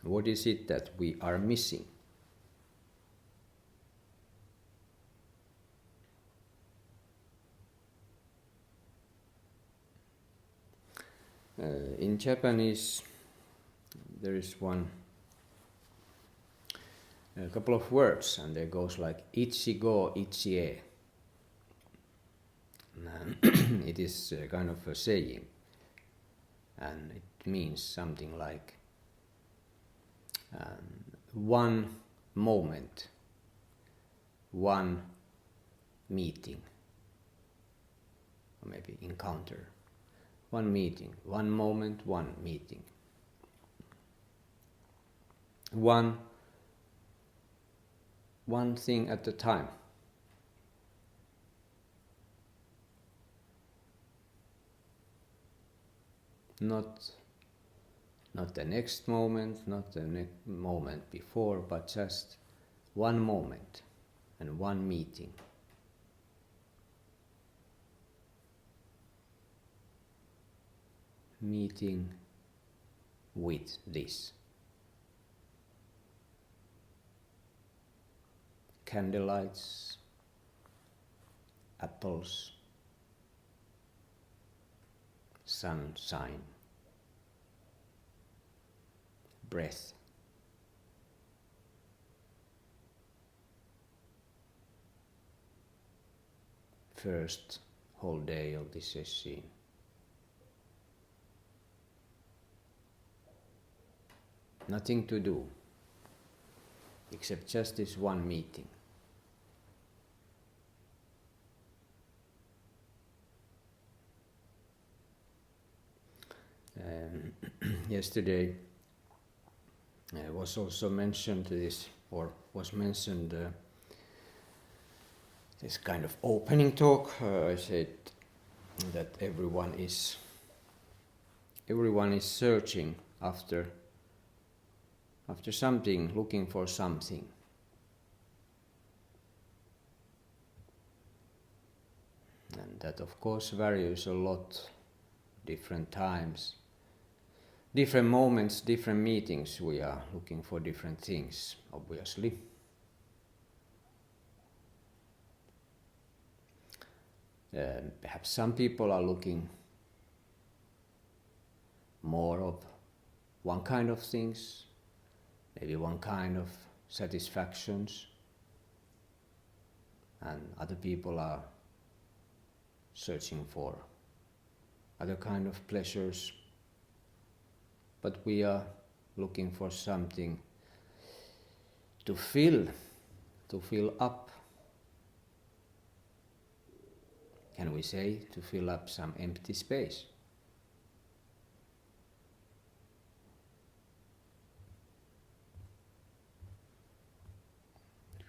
What is it that we are missing? In Japanese, there is a couple of words, and there goes like ichigo ichie. It is kind of a saying, and it means something like one moment, one meeting, or maybe encounter. One meeting, one moment, one meeting. One thing at a time. Not the next moment, not the moment before, but just one moment and one meeting. Meeting with this. Candlelights, apples, sunshine, breath. First whole day of this Sesshin. Nothing to do, except just this one meeting. Yesterday was also mentioned this, or was mentioned this kind of opening talk. I said that everyone is searching after something, looking for something. And that of course varies a lot, different times, different moments, different meetings. We are looking for different things, obviously. Perhaps some people are looking more of one kind of things, maybe one kind of satisfactions, and other people are searching for other kind of pleasures. But we are looking for something to fill up. Can we say to fill up some empty space?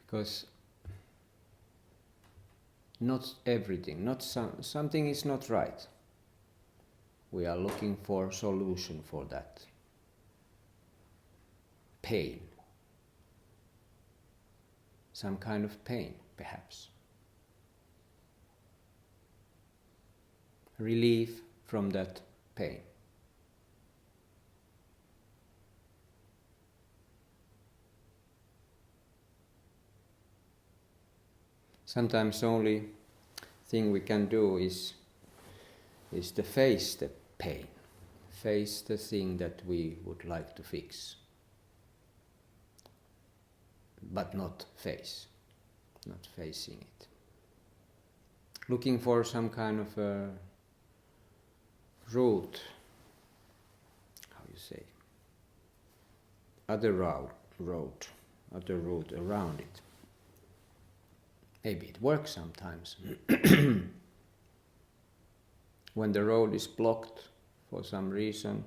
Because not everything, something is not right. We are looking for solution for that. Pain. Some kind of pain, perhaps. Relief from that pain. Sometimes the only thing we can do is to face the pain, face the thing that we would like to fix, but not facing it. Looking for some kind of a route, how you say, other route around it. Maybe it works sometimes. When the road is blocked for some reason,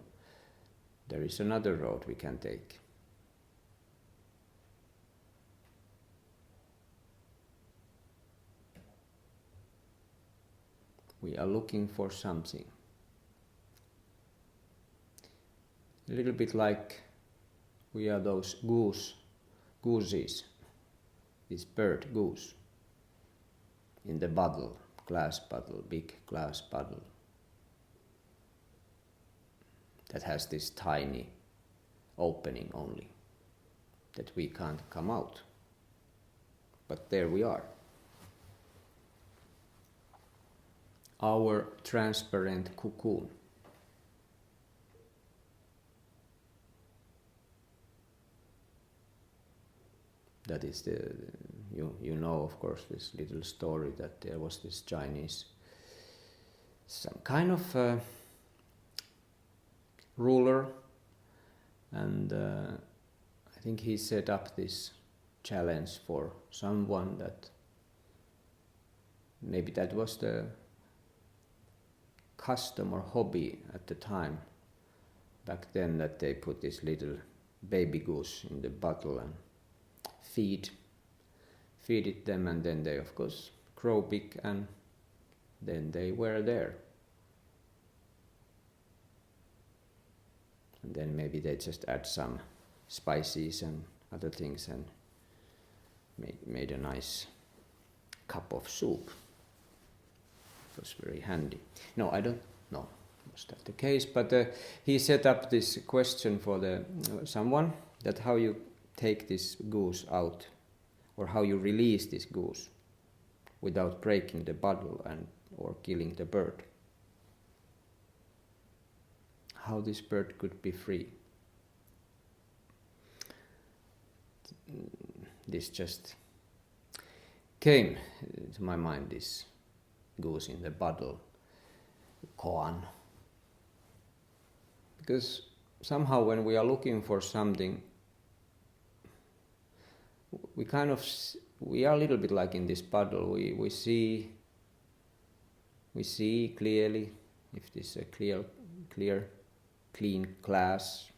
there is another road we can take. We are looking for something. A little bit like we are those gooses, this bird goose, in the bottle, glass bottle, big glass bottle, that has this tiny opening only, that we can't come out. But there we are. Our transparent cocoon. That is you know, of course, this little story that there was this Chinese, some kind of ruler, and I think he set up this challenge for someone that maybe that was the custom or hobby at the time back then, that they put this little baby goose in the bottle and feed it them, and then they of course grow big, and then they were there. And then maybe they just add some spices and other things and made a nice cup of soup. It was very handy. No, I don't know was that the case, but he set up this question for someone, that how you take this goose out, or how you release this goose without breaking the bottle or killing the bird. How this bird could be free. This just came to my mind, this goose in the bottle koan. Because somehow when we are looking for something, we are a little bit like in this bottle. We see clearly if this is a clean glass.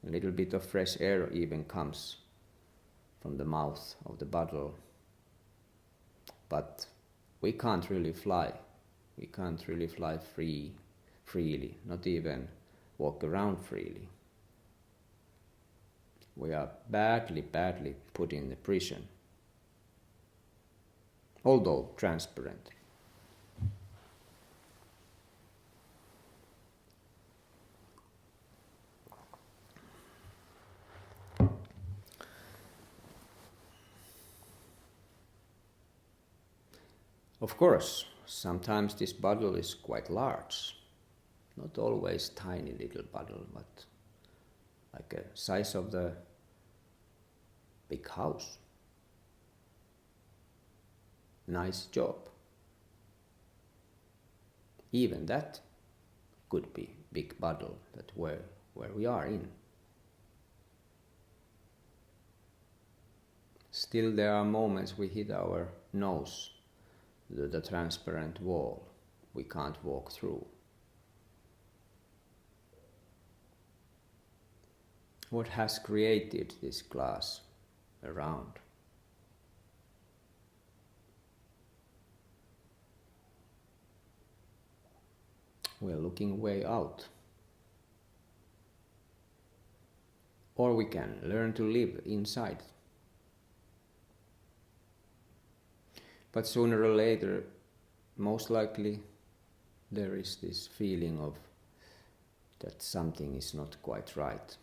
A little bit of fresh air even comes from the mouth of the bottle. But we can't really fly. We can't really fly freely, not even walk around freely. We are badly put in the prison, although transparent. Of course, sometimes this bottle is quite large, not always tiny little bottle, but like a size of the big house. Nice job. Even that could be big bottle that where we are in. Still there are moments we hit our nose, the transparent wall we can't walk through. What has created this glass around? We're looking way out. Or we can learn to live inside. But sooner or later, most likely, there is this feeling of that something is not quite right.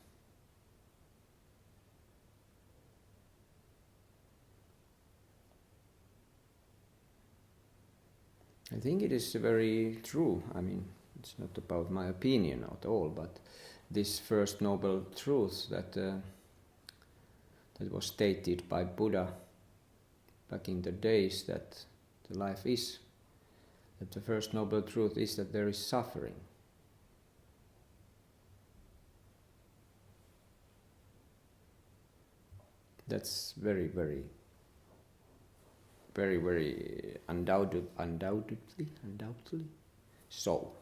I think it is very true. I mean, it's not about my opinion at all, but this first noble truth that was stated by Buddha back in the days, that the life is, that the first noble truth is that there is suffering. That's very undoubtedly so.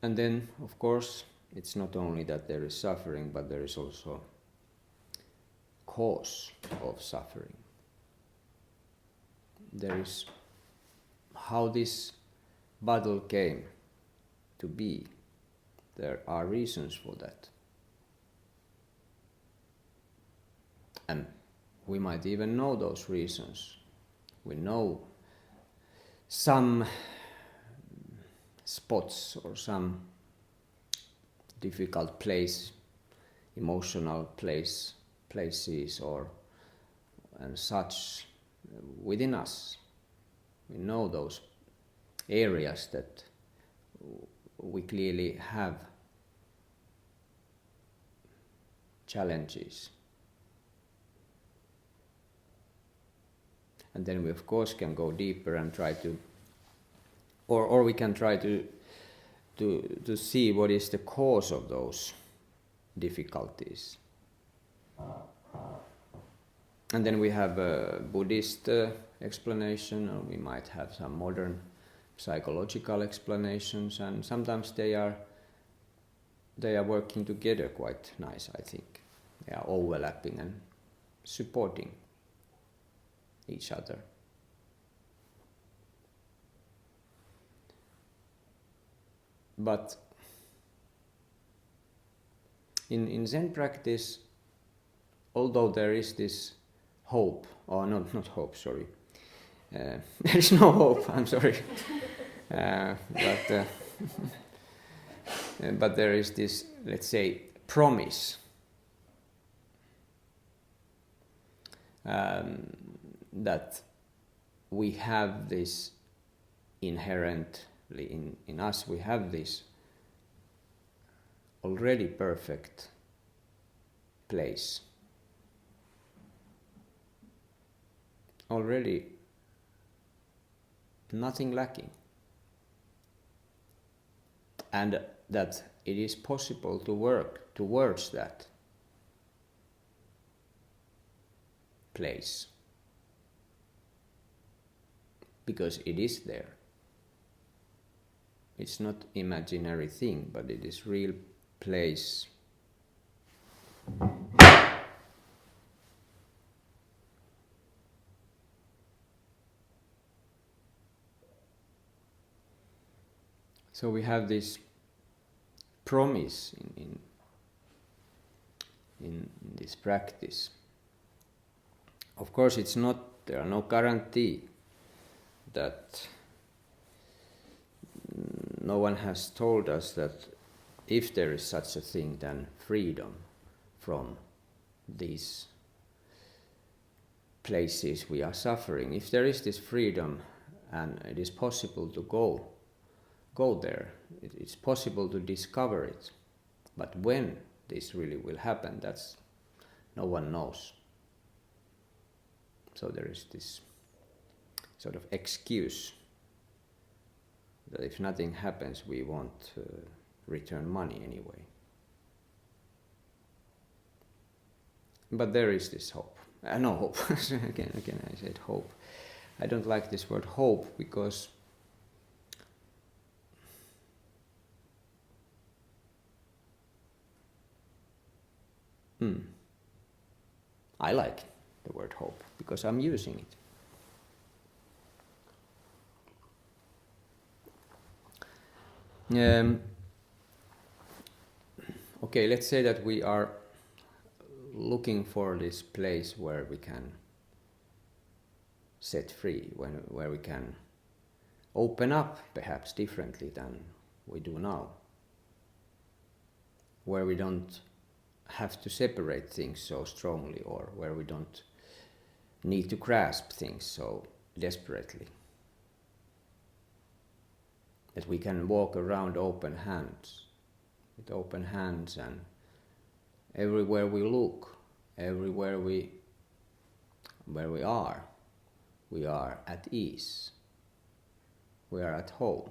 And then, of course, it's not only that there is suffering, but there is also cause of suffering. There is how this bottle came to be. There are reasons for that. And we might even know those reasons. We know some spots or some difficult place, emotional places or and such within us. We know those areas that we clearly have challenges. And then we of course can go deeper and try to, or we can try to see what is the cause of those difficulties. And then we have a Buddhist explanation, or we might have some modern psychological explanations, and sometimes they are working together quite nice, I think. They are overlapping and supporting each other. But in Zen practice, although there is this hope, or not hope, sorry. There is no hope, I'm sorry. But there is this, let's say, promise that we have this inherently in us, we have this already perfect place. Already nothing lacking. And that it is possible to work towards that place. Because it is there. It's not imaginary thing, but it is real place. So we have this promise in this practice. Of course, there are no guarantee that no one has told us that if there is such a thing, then freedom from these places we are suffering. If there is this freedom and it is possible to go there, it's possible to discover it. But when this really will happen, that's no one knows. So there is this sort of excuse that if nothing happens, we won't return money anyway. But there is this hope. No hope. again I said hope. I don't like this word hope because I like the word hope because I'm using it. Okay, let's say that we are looking for this place where we can set free, where we can open up perhaps differently than we do now, where we don't have to separate things so strongly, or where we don't need to grasp things so desperately. That we can walk around with open hands, and everywhere we look, everywhere where we are at ease. We are at home,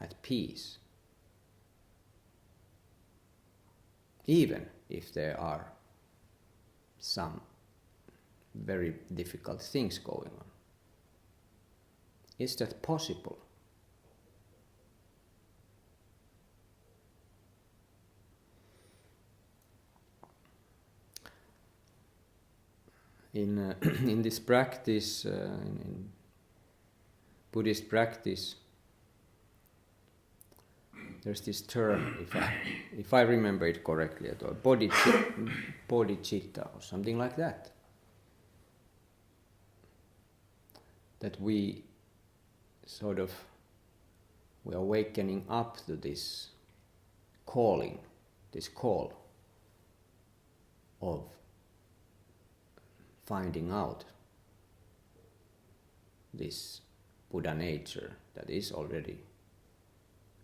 at peace. Even if there are some very difficult things going on. Is that possible? In this practice, in Buddhist practice, there's this term, if I remember it correctly at all, bodhicitta or something like that. That we we are wakening up to this calling, this call of finding out this Buddha nature that is already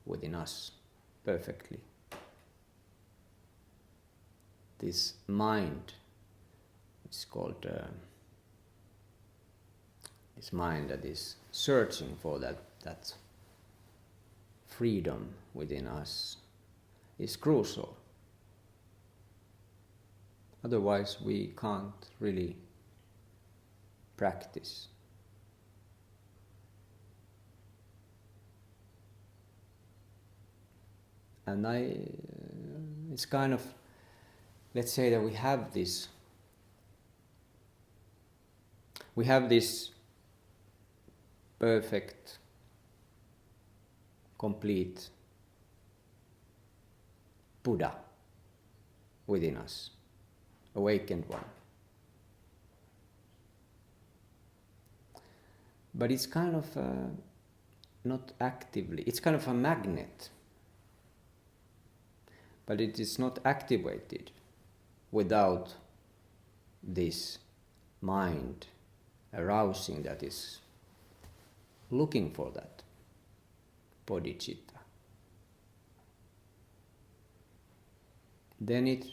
within us perfectly. This mind is called this mind that is searching for that freedom within us is crucial. Otherwise we can't really practice. And it's kind of, let's say that we have this perfect, complete Buddha within us, awakened one. But it's kind of not actively, it's kind of a magnet, but it is not activated without this mind arousing that is looking for that bodhicitta. Then it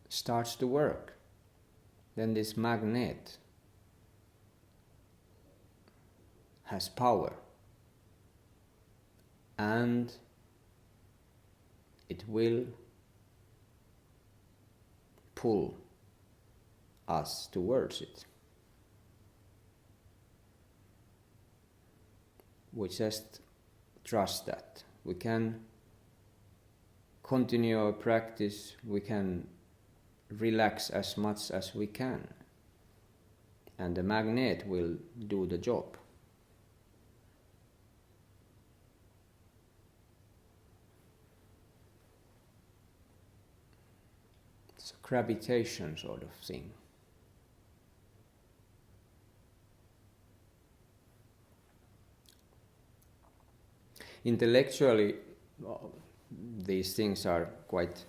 starts to work. Then this magnet has power, and it will pull us towards it. We just trust that. We can continue our practice, we can relax as much as we can, and the magnet will do the job. It's a gravitation sort of thing. Intellectually, these things are quite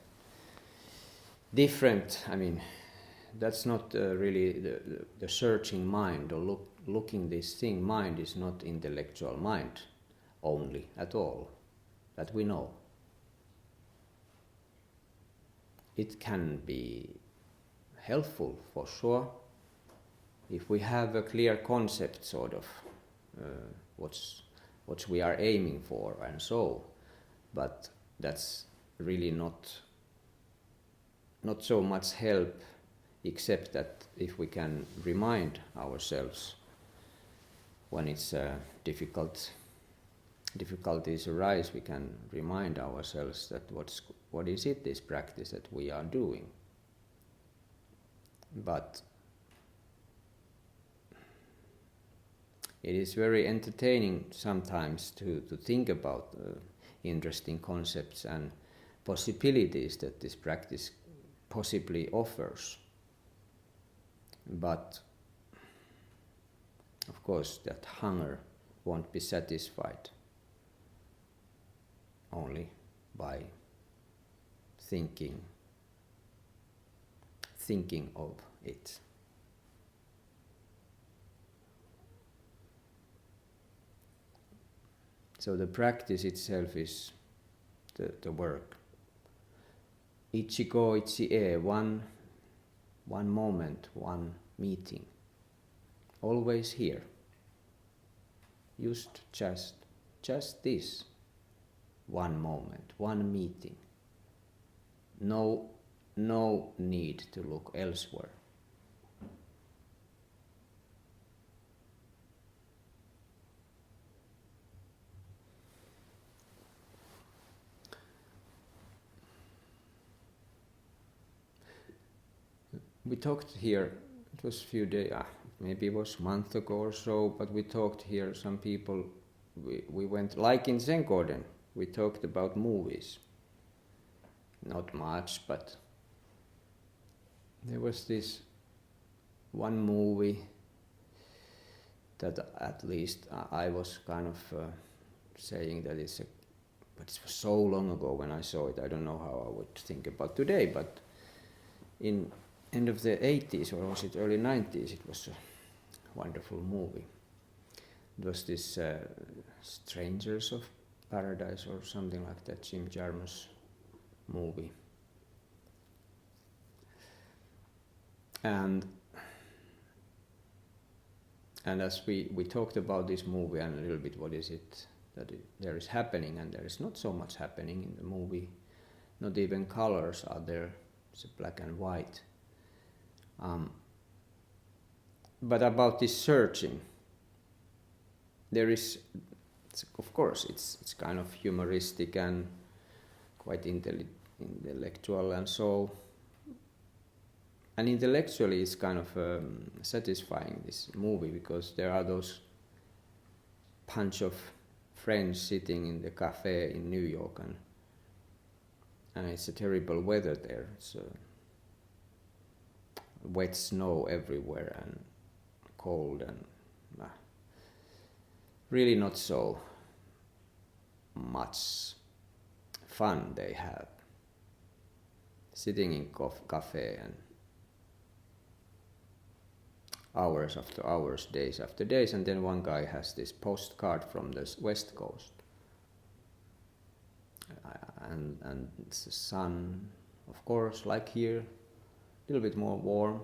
different. I mean, that's not really the searching mind or looking this thing. Mind is not intellectual mind only at all, that we know. It can be helpful for sure if we have a clear concept sort of what we are aiming for and so, but that's really not so much help, except that if we can remind ourselves when it's difficulties arise, we can remind ourselves that what is it, this practice that we are doing. But it is very entertaining sometimes to think about interesting concepts and possibilities that this practice possibly offers. But of course that hunger won't be satisfied only by thinking of it. So the practice itself is the work. Ichigo ichi-e, one moment, one meeting. Always here. Just this. One moment, one meeting. No need to look elsewhere. We talked here, it was a few days, maybe it was a month ago or so, but we talked here, some people, we went, like in Zengården, we talked about movies. Not much, but there was this one movie that at least I was kind of saying that but it was so long ago when I saw it. I don't know how I would think about today, but in end of the 80s, or was it early 90s, it was a wonderful movie. It was this Strangers of Paradise or something like that, Jim Jarmusch movie. And as we talked about this movie and a little bit what is it that there is happening, and there is not so much happening in the movie. Not even colors are there. It's black and white. But about this searching, there is, of course, it's kind of humoristic and quite intellectual, and so. And intellectually, it's kind of satisfying, this movie, because there are those bunch of friends sitting in the cafe in New York, and it's a terrible weather there. It's wet snow everywhere and cold, and really not so much fun they have sitting in cafe and hours after hours, days after days, and then one guy has this postcard from the West Coast, and it's the sun, of course, like here, a little bit more warm,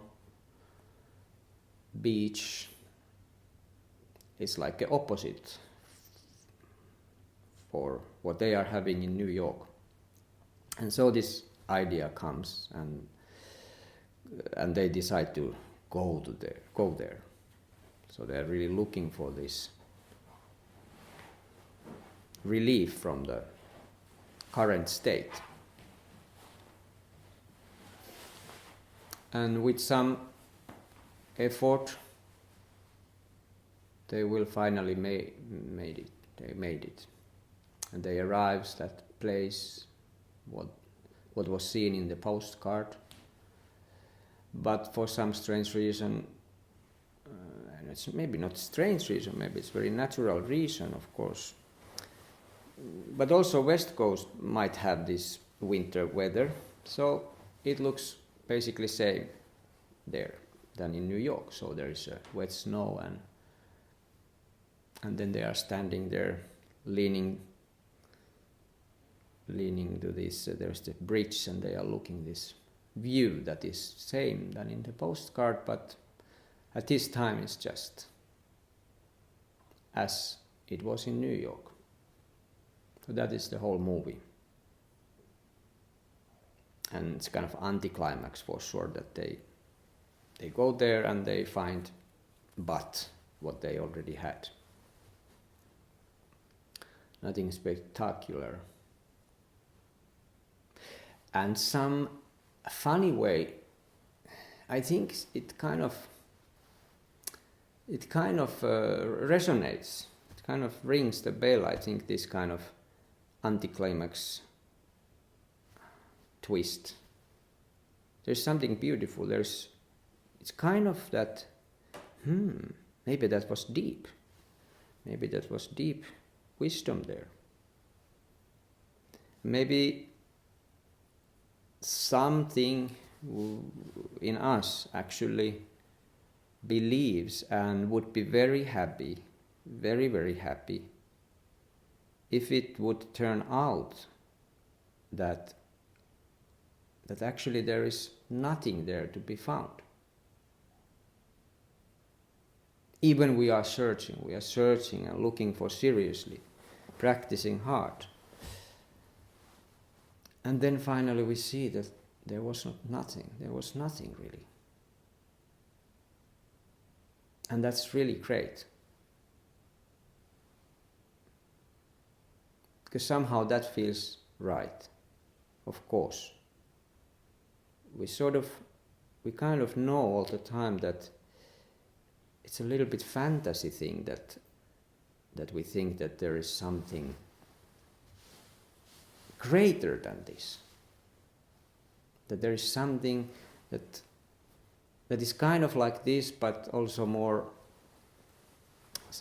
beach. It's like the opposite for what they are having in New York, and so this idea comes, and they decide to go there. So they're really looking for this relief from the current state. And with some effort, they will finally made it. They made it, and they arrives that place. What was seen in the postcard. But for some strange reason, and it's maybe not strange reason, maybe it's very natural reason, of course. But also West Coast might have this winter weather, so it looks basically same there than in New York. So there is a wet snow, and then they are standing there, leaning to this. There's the bridge, and they are looking this view that is same than in the postcard, but at this time it's just as it was in New York. So that is the whole movie. And it's kind of anticlimax for sure, that they go there and they find but what they already had. Nothing spectacular. And some funny way, I think it kind of resonates. It kind of rings the bell. I think this kind of anticlimax twist. There's something beautiful. It's kind of that. Maybe that was deep. Maybe that was deep wisdom there. Maybe something in us actually believes and would be very happy, very, very happy, if it would turn out that actually there is nothing there to be found. Even we are searching and looking for seriously, practicing hard. And then finally we see that there was nothing really. And that's really great. Because somehow that feels right, of course. We kind of know all the time that it's a little bit fantasy thing that we think that there is something greater than this. That there is something that is kind of like this, but also more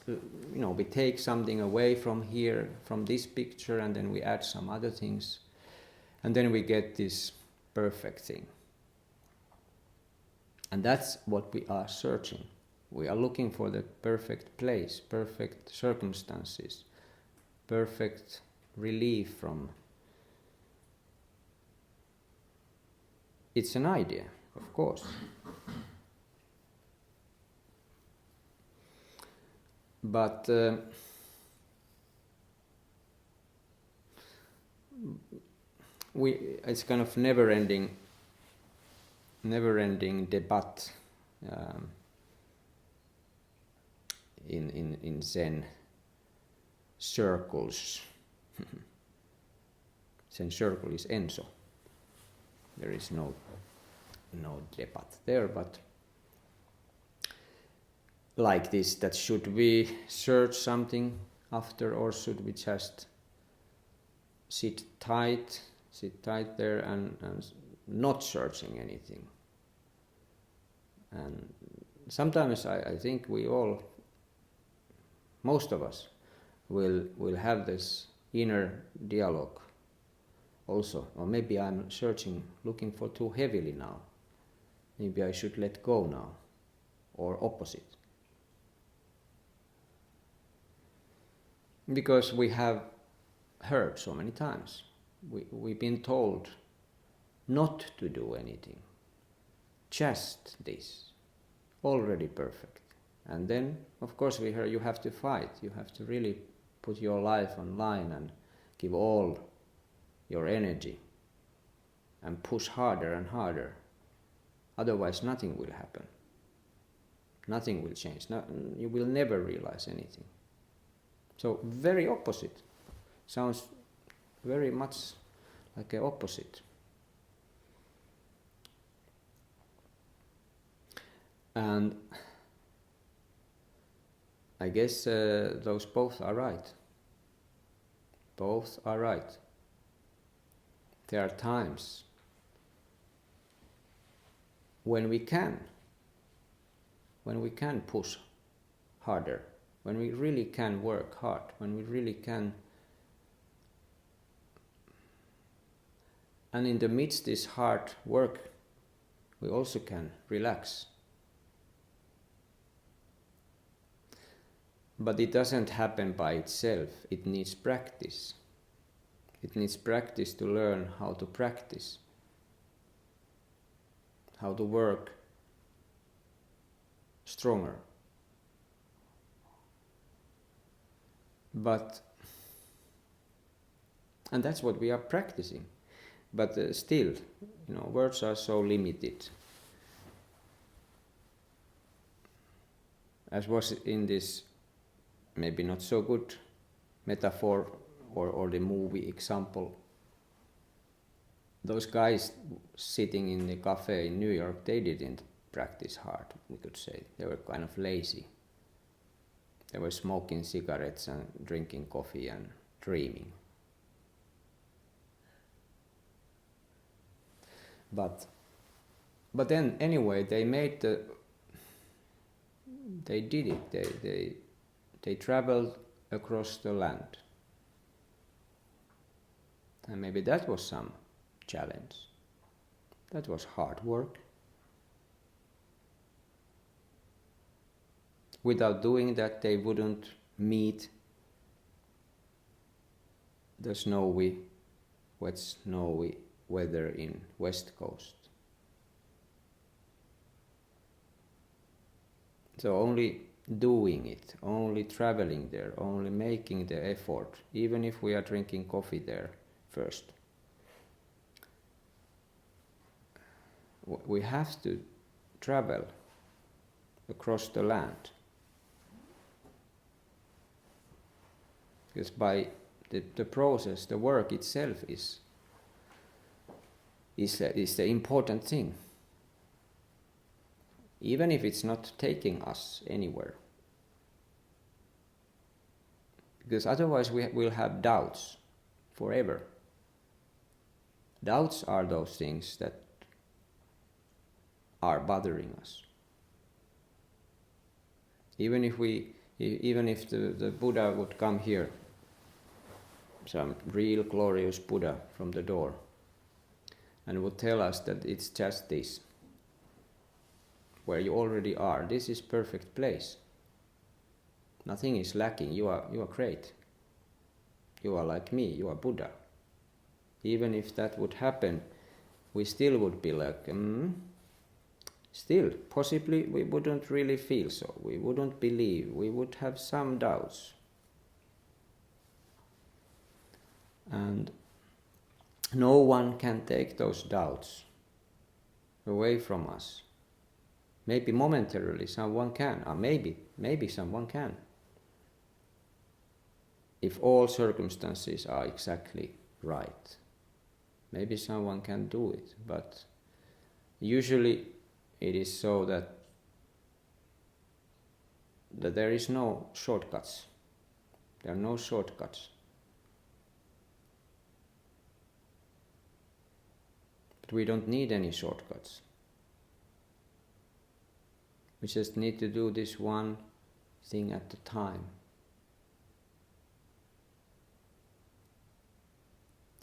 we take something away from here, from this picture, and then we add some other things, and then we get this perfect thing. And that's what we are searching. We are looking for the perfect place, perfect circumstances, perfect relief from. It's an idea, of course. But it's kind of never-ending debate in Zen circles. Zen circle is Enso. There is no debate there, but like this, that should we search something after, or should we just sit tight there and not searching anything? And sometimes I think we all, most of us, will have this inner dialogue also. Or maybe I'm looking for too heavily now. Maybe I should let go now, or opposite. Because we have heard so many times, we've been told not to do anything, just this, already perfect. And then, of course, we hear you have to fight, you have to really put your life on line and give all your energy and push harder and harder. Otherwise, nothing will happen. Nothing will change. You will never realize anything. So very opposite. Sounds very much like an opposite. And I guess those both are right. Both are right. There are times when we can push harder, when we really can work hard, when we really can. And in the midst this hard work, we also can relax. But it doesn't happen by itself. It needs practice. It needs practice to learn how to practice, how to work stronger. And that's what we are practicing. But still, words are so limited. As was in this maybe not so good metaphor or the movie example, those guys sitting in the cafe in New York, they didn't practice hard, we could say. They were kind of lazy. They were smoking cigarettes and drinking coffee and dreaming. But then anyway, they did it. They traveled across the land. And maybe that was some challenge. That was hard work. Without doing that, they wouldn't meet the wet snowy weather in West Coast. So only doing it, only traveling there, only making the effort, even if we are drinking coffee there first. We have to travel across the land. Because by the process, the work itself is the important thing. Even if it's not taking us anywhere. Because otherwise we will have doubts forever. Doubts are those things that are bothering us. Even if we Even if the Buddha would come here, some real glorious Buddha from the door, and would tell us that it's just this, where you already are. This is perfect place. Nothing is lacking. You are great. You are like me. You are Buddha. Even if that would happen, we still would be like, still, possibly we wouldn't really feel so. We wouldn't believe. We would have some doubts. And no one can take those doubts away from us. Maybe momentarily someone can, or maybe someone can. If all circumstances are exactly right, maybe someone can do it, but usually it is so that there is no shortcuts. There are no shortcuts. But we don't need any shortcuts. We just need to do this one thing at a time.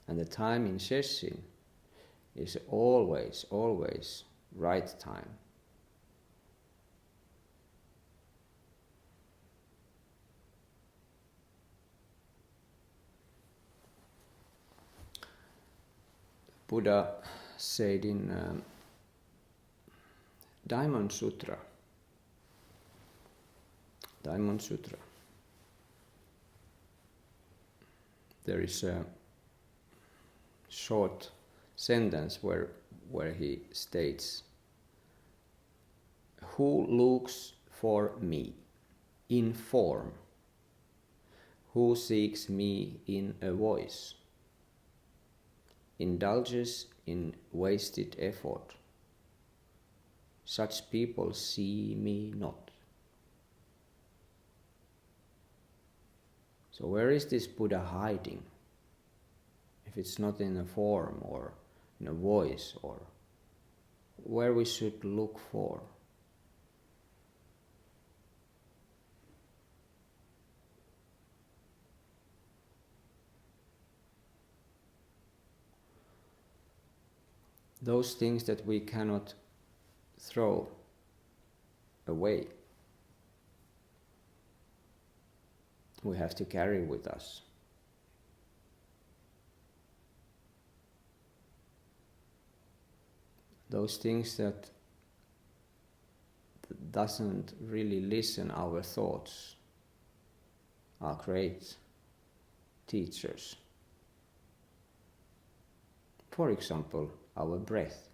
And the time in Sesshin is always right time. Buddha said in Diamond Sutra, there is a short sentence where he states, "Who looks for me in form? Who seeks me in a voice? Indulges in wasted effort. Such people see me not." So where is this Buddha hiding? If it's not in a form or in a voice, or where we should look for. Those things that we cannot throw away, we have to carry with us. Those things that doesn't really listen our thoughts are great teachers. For example, our breath.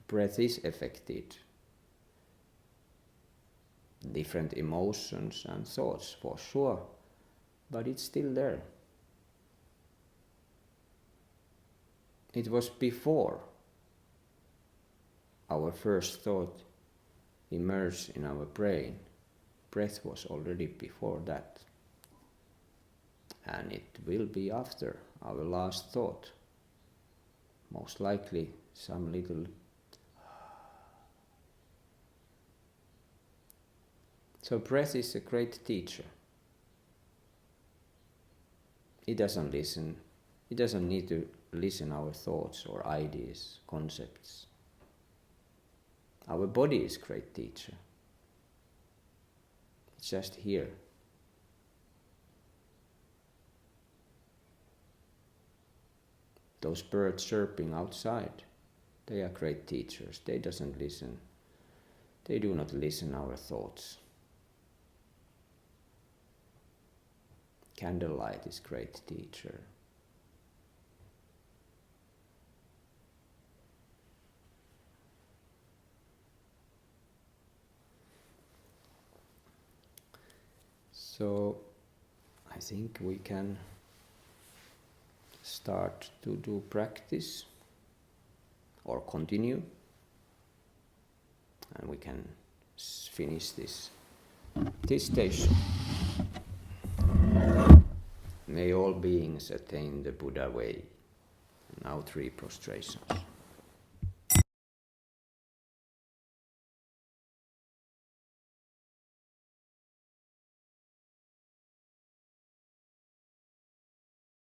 Breath is affected. Different emotions and thoughts for sure, but it's still there. It was before our first thought emerged in our brain. Breath was already before that. And it will be after our last thought. Most likely some little. So breath is a great teacher. It doesn't listen. It doesn't need to listen our thoughts or ideas, concepts. Our body is a great teacher. It's just here. Those birds chirping outside, they are great teachers. They doesn't listen. They do not listen our thoughts. Candlelight is great teacher. So I think we can start to do practice or continue, and we can finish this Teisho. May all beings attain the Buddha way. Now 3 prostrations.